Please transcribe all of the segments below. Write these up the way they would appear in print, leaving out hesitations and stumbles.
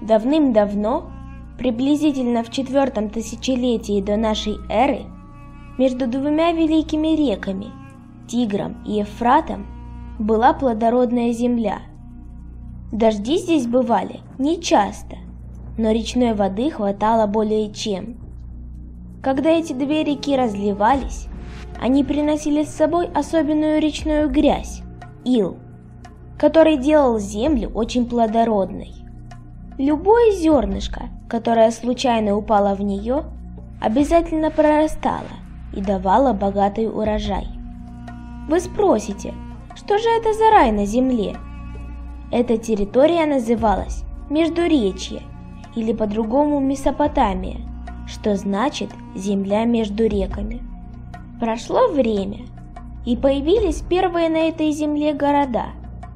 Давным-давно, приблизительно в 4 тысячелетии до нашей эры, между двумя великими реками, Тигром и Евфратом, была плодородная земля. Дожди здесь бывали нечасто, но речной воды хватало более чем. Когда эти две реки разливались, они приносили с собой особенную речную грязь – ил, который делал землю очень плодородной. Любое зернышко, которое случайно упало в нее, обязательно прорастало и давало богатый урожай. Вы спросите, что же это за рай на земле? Эта территория называлась Междуречье или по-другому Месопотамия, что значит «земля между реками». Прошло время, и появились первые на этой земле города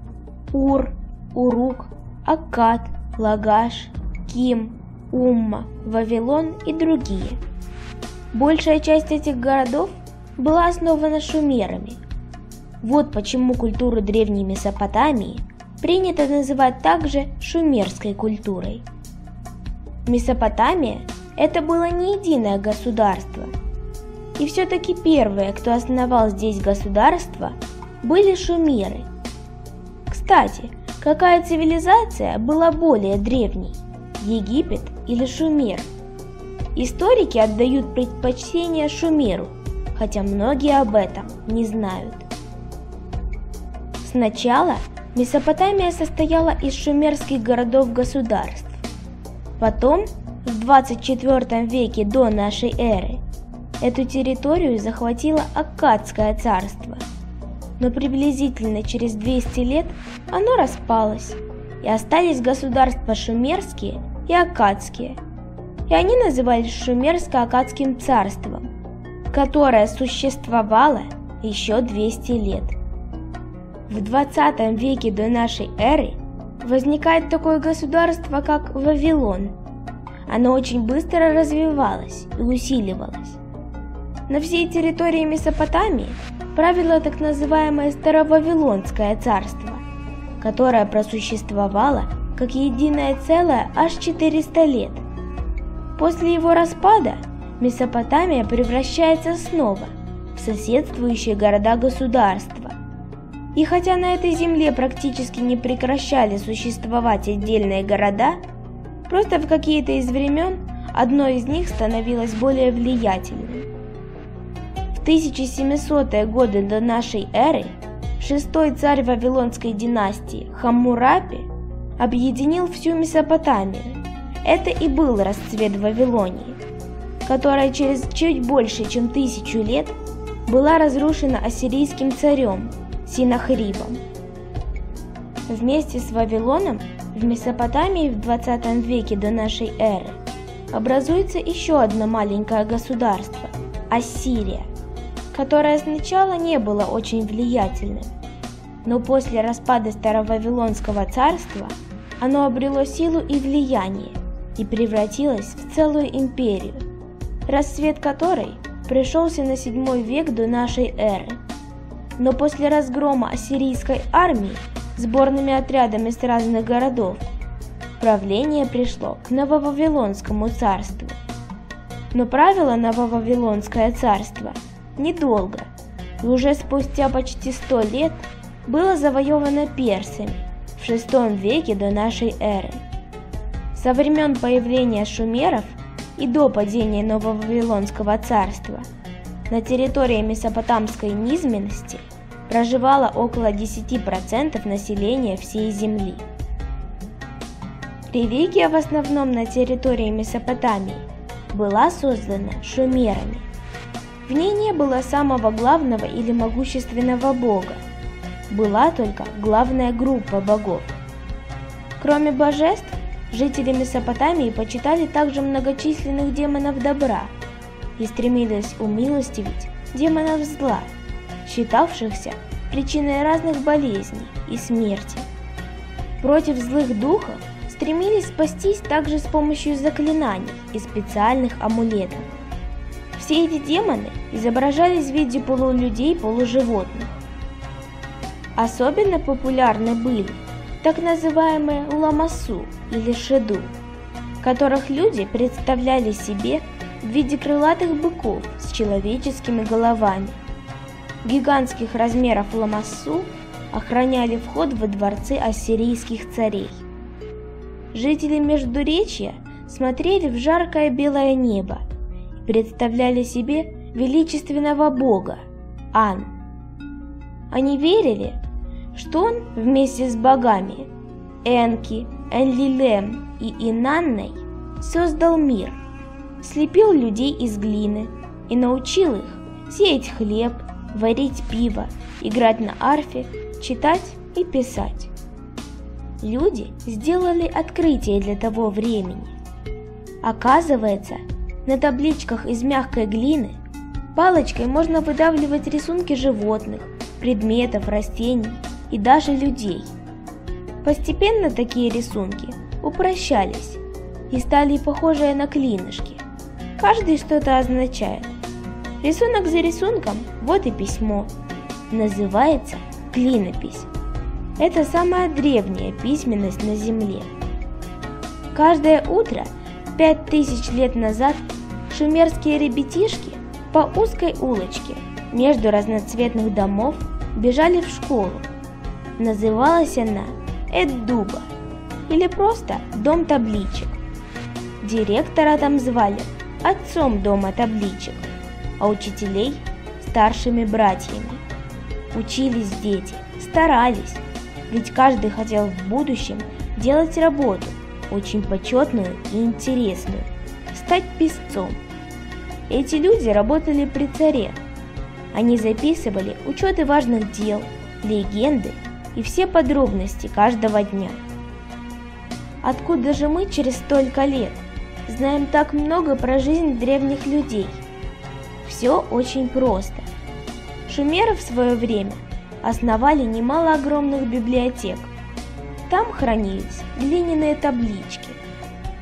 – Ур, Урук, Аккад, Лагаш, Ким, Умма, Вавилон и другие. Большая часть этих городов была основана шумерами. Вот почему культуру древней Месопотамии принято называть также шумерской культурой. Месопотамия – это было не единое государство. И все-таки первые, кто основал здесь государство, были шумеры. Кстати, какая цивилизация была более древней – Египет или Шумер? Историки отдают предпочтение Шумеру, хотя многие об этом не знают. Сначала Месопотамия состояла из шумерских городов-государств. Потом, в 24 веке до нашей эры, эту территорию захватило Аккадское царство, но приблизительно через 200 лет оно распалось, и остались государства шумерские и аккадские, и они назывались Шумерско-Аккадским царством, которое существовало еще 200 лет. В 20 веке до нашей эры возникает такое государство, как Вавилон. Оно очень быстро развивалось и усиливалось. На всей территории Месопотамии правило так называемое Старовавилонское царство, которое просуществовало как единое целое аж 400 лет. После его распада Месопотамия превращается снова в соседствующие города-государства. И хотя на этой земле практически не прекращали существовать отдельные города, просто в какие-то из времен одно из них становилось более влиятельным. В 1700-е годы до нашей эры шестой царь Вавилонской династии Хаммурапи объединил всю Месопотамию. Это и был расцвет Вавилонии, которая через чуть больше чем 1000 лет была разрушена ассирийским царем Синахрибом. Вместе с Вавилоном в Месопотамии в 20 веке до нашей эры образуется еще одно маленькое государство – Ассирия, которое сначала не было очень влиятельным, но после распада Старовавилонского царства оно обрело силу и влияние и превратилось в целую империю, расцвет которой пришелся на 7 век до нашей эры. Но после разгрома ассирийской армии сборными отрядами с разных городов правление пришло к Нововавилонскому царству. Но правило Нововавилонское царство недолго, и уже спустя почти 100 лет было завоевано персами в 6 веке до нашей эры. Со времен появления шумеров и до падения Нововавилонского царства на территории месопотамской низменности проживало около 10% населения всей земли. Религия в основном на территории Месопотамии была создана шумерами. В ней не было самого главного или могущественного бога, была только главная группа богов. Кроме божеств, жители Месопотамии почитали также многочисленных демонов добра и стремились умилостивить демонов зла, считавшихся причиной разных болезней и смерти. Против злых духов стремились спастись также с помощью заклинаний и специальных амулетов. Все эти демоны изображались в виде полулюдей-полуживотных. Особенно популярны были так называемые ламасу или шеду, которых люди представляли себе в виде крылатых быков с человеческими головами. Гигантских размеров ламассу охраняли вход во дворцы ассирийских царей. Жители Междуречья смотрели в жаркое белое небо и представляли себе величественного бога Ан. Они верили, что он вместе с богами Энки, Энлилем и Инанной создал мир, слепил людей из глины и научил их сеять хлеб, варить пиво, играть на арфе, читать и писать. Люди сделали открытие для того времени. Оказывается, на табличках из мягкой глины палочкой можно выдавливать рисунки животных, предметов, растений и даже людей. Постепенно такие рисунки упрощались и стали похожие на клинышки. Каждый что-то означает. Рисунок за рисунком, вот и письмо. Называется клинопись. Это самая древняя письменность на Земле. Каждое утро 5000 лет назад шумерские ребятишки по узкой улочке между разноцветных домов бежали в школу. Называлась она Эд-Дуба или просто Дом табличек. Директора там звали отцом дома табличек, а учителей старшими братьями. Учились дети, старались, ведь каждый хотел в будущем делать работу, очень почетную и интересную, стать писцом. Эти люди работали при царе. Они записывали учеты важных дел, легенды и все подробности каждого дня. Откуда же мы через столько лет знаем так много про жизнь древних людей? Все очень просто. Шумеры в свое время основали немало огромных библиотек. Там хранились глиняные таблички,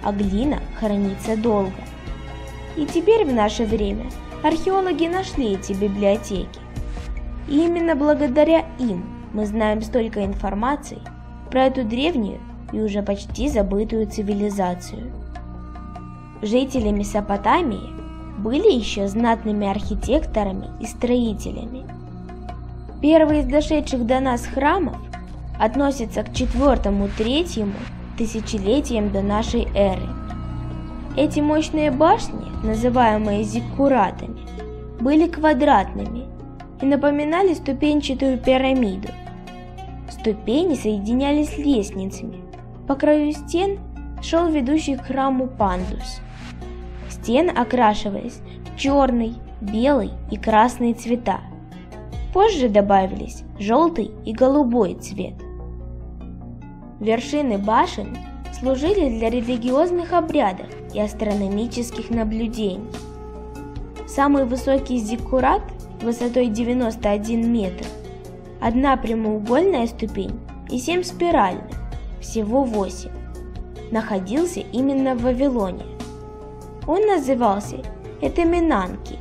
а глина хранится долго. И теперь в наше время археологи нашли эти библиотеки. И именно благодаря им мы знаем столько информации про эту древнюю и уже почти забытую цивилизацию. Жители Месопотамии были еще знатными архитекторами и строителями. Первый из дошедших до нас храмов относится к 4-3 тысячелетиям до нашей эры. Эти мощные башни, называемые зиккуратами, были квадратными и напоминали ступенчатую пирамиду. Ступени соединялись лестницами. По краю стен шел ведущий к храму пандус. Стены окрашивались в черный, белый и красный цвета. Позже добавились желтый и голубой цвет. Вершины башен служили для религиозных обрядов и астрономических наблюдений. Самый высокий зиккурат высотой 91 метр, одна прямоугольная ступень и 7 спиральных, всего 8, находился именно в Вавилоне. Он назывался Этаминанки,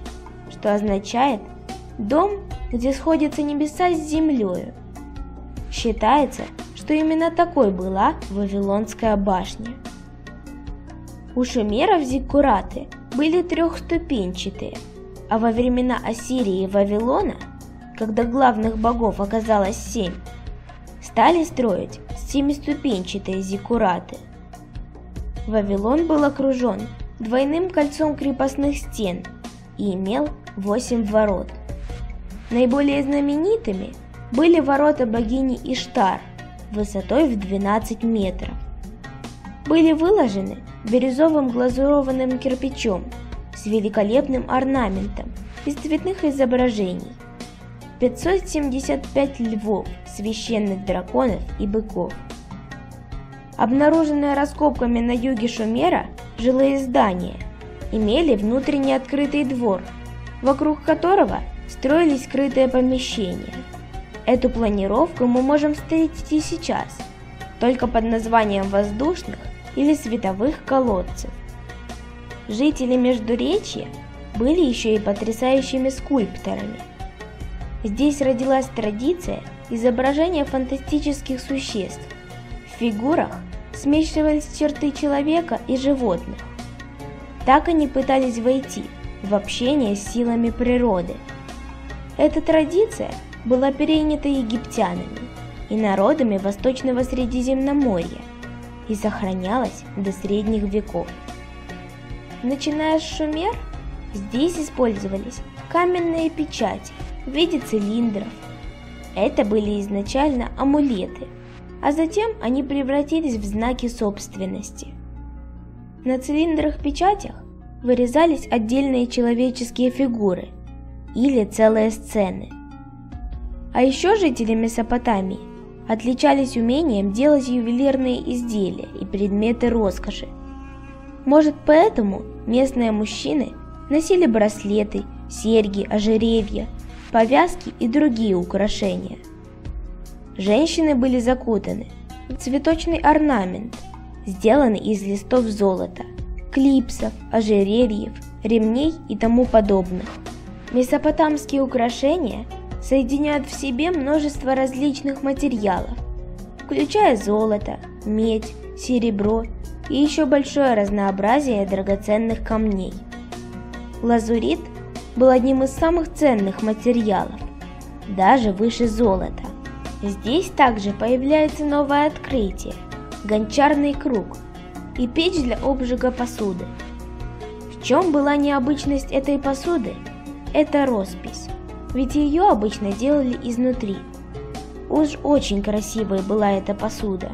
что означает «дом, где сходятся небеса с землею». Считается, что именно такой была Вавилонская башня. У шумеров зиккураты были трехступенчатые, а во времена Ассирии и Вавилона, когда главных богов оказалось 7, стали строить семиступенчатые зиккураты. Вавилон был окружен двойным кольцом крепостных стен и имел 8 ворот. Наиболее знаменитыми были ворота богини Иштар высотой в 12 метров. Были выложены бирюзовым глазурованным кирпичом с великолепным орнаментом из цветных изображений, 575 львов, священных драконов и быков. Обнаруженные раскопками на юге Шумера жилые здания имели внутренний открытый двор, вокруг которого строились скрытые помещения. Эту планировку мы можем встретить и сейчас, только под названием воздушных или световых колодцев. Жители Междуречья были еще и потрясающими скульпторами. Здесь родилась традиция изображения фантастических существ в фигурах, смешивались черты человека и животных. Так они пытались войти в общение с силами природы. Эта традиция была перенята египтянами и народами Восточного Средиземноморья и сохранялась до средних веков. Начиная с Шумер, здесь использовались каменные печати в виде цилиндров. Это были изначально амулеты, а затем они превратились в знаки собственности. На цилиндрах-печатях вырезались отдельные человеческие фигуры или целые сцены. А еще жители Месопотамии отличались умением делать ювелирные изделия и предметы роскоши. Может, поэтому местные мужчины носили браслеты, серьги, ожерелья, повязки и другие украшения. Женщины были закутаны в цветочный орнамент, сделанный из листов золота, клипсов, ожерельев, ремней и тому подобных. Месопотамские украшения соединяют в себе множество различных материалов, включая золото, медь, серебро и еще большое разнообразие драгоценных камней. Лазурит был одним из самых ценных материалов, даже выше золота. Здесь также появляется новое открытие – гончарный круг и печь для обжига посуды. В чем была необычность этой посуды? Это роспись, ведь ее обычно делали изнутри. Уж очень красивой была эта посуда.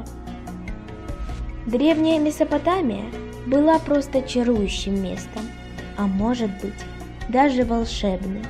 Древняя Месопотамия была просто чарующим местом, а может быть, даже волшебным.